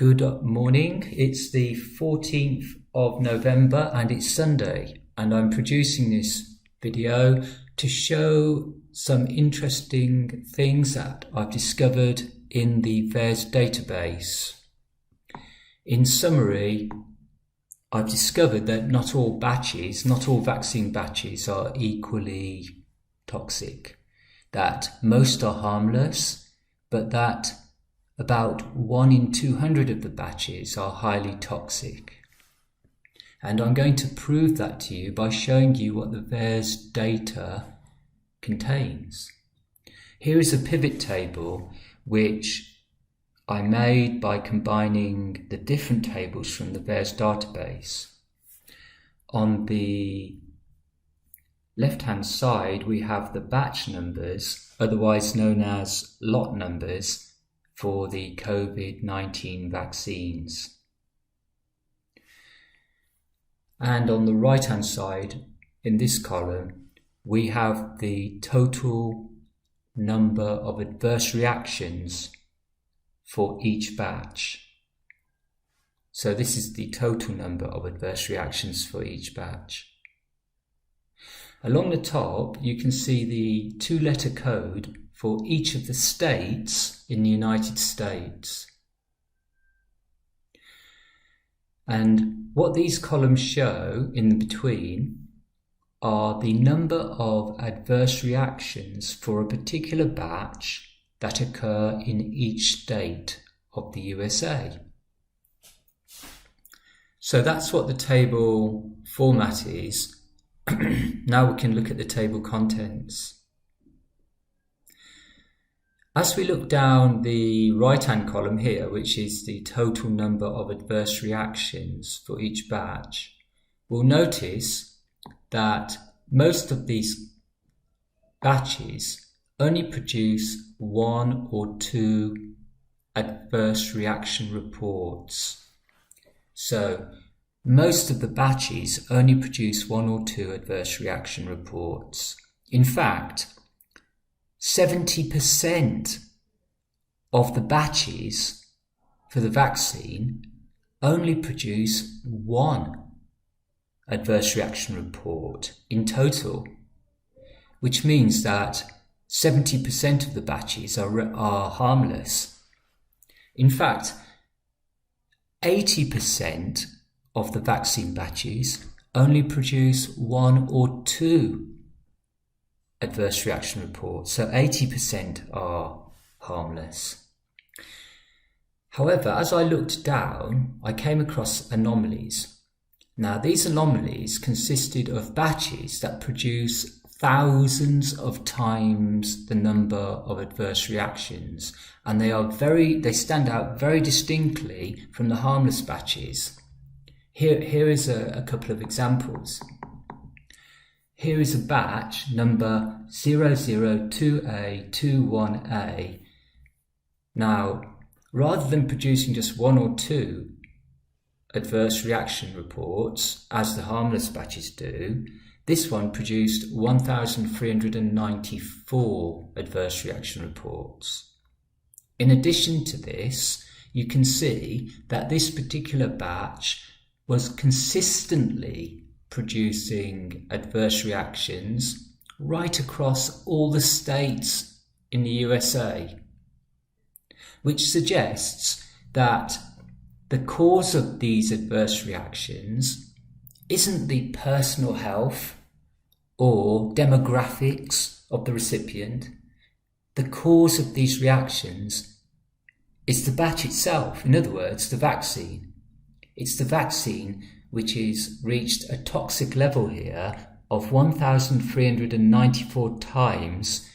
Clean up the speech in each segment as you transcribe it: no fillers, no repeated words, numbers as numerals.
Good morning. It's the 14th of November and it's Sunday, and I'm producing this video to show some interesting things that I've discovered in the Vaers database. In summary, I've discovered that not all vaccine batches are equally toxic, that most are harmless, but that about 1 in 200 of the batches are highly toxic. And I'm going to prove that to you by showing you what the Vaers data contains. Here is a pivot table which I made by combining the different tables from the Vaers database. On the left-hand side, we have the batch numbers, otherwise known as lot numbers, for the COVID-19 vaccines. And on the right-hand side, in this column, we have the total number of adverse reactions for each batch. So this is the total number of adverse reactions for each batch. Along the top, you can see the two-letter code for each of the states in the United States. And what these columns show in between are the number of adverse reactions for a particular batch that occur in each state of the USA. So that's what the table format is. Now we can look at the table contents. As we look down the right-hand column here, which is the total number of adverse reactions for each batch, we'll notice that most of these batches only produce 1 or 2 adverse reaction reports. So most of the batches only produce 1 or 2 adverse reaction reports. In fact, 70% of the batches for the vaccine only produce 1 adverse reaction report in total, which means that 70% of the batches are harmless. In fact, 80% of the vaccine batches only produce 1 or 2 adverse reaction reports, so 80% are harmless. However, as I looked down, I came across anomalies. Now, these anomalies consisted of batches that produce thousands of times the number of adverse reactions, and they stand out very distinctly from the harmless batches. Here is a couple of examples. Here is a batch number 002A21A. Now, rather than producing just 1 or 2 adverse reaction reports, as the harmless batches do, this one produced 1,394 adverse reaction reports. In addition to this, you can see that this particular batch was consistently producing adverse reactions right across all the states in the USA, which suggests that the cause of these adverse reactions isn't the personal health or demographics of the recipient. The cause of these reactions is the batch itself. In other words, the vaccine. It's the vaccine which has reached a toxic level here of 1,394 times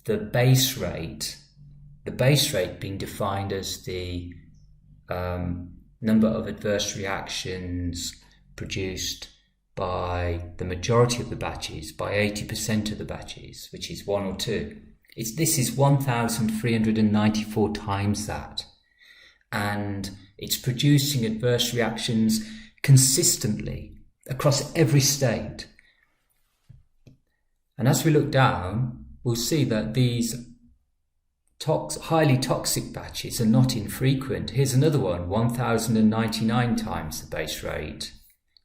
the base rate being defined as the number of adverse reactions produced by the majority of the batches, by 80% of the batches, which is 1 or 2. This is 1,394 times that. And it's producing adverse reactions consistently across every state. And as we look down, we'll see that these highly toxic batches are not infrequent. Here's another one, 1,099 times the base rate,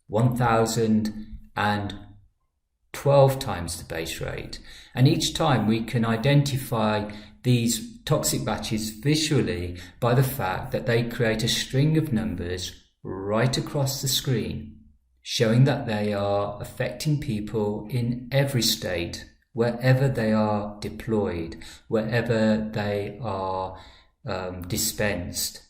1,012 times the base rate. And each time we can identify these toxic batches visually by the fact that they create a string of numbers right across the screen, showing that they are affecting people in every state, wherever they are deployed, wherever they are dispensed.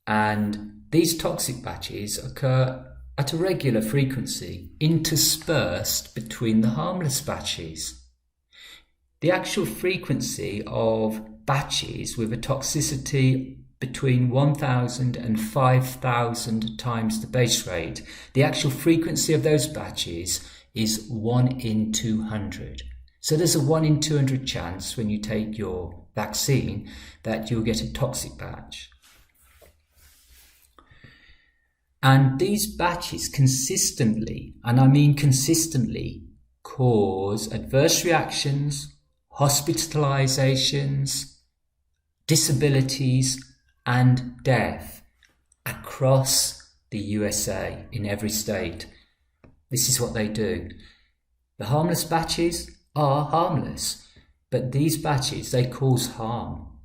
And these toxic batches occur at a regular frequency, interspersed between the harmless batches. The actual frequency of batches with a toxicity between 1,000 and 5,000 times the base rate, the actual frequency of those batches is 1 in 200. So there's a 1 in 200 chance when you take your vaccine that you'll get a toxic batch. And these batches consistently, and I mean consistently, cause adverse reactions, hospitalizations, disabilities, and death across the USA in every state. This is what they do. The harmless batches are harmless, but these batches, they cause harm.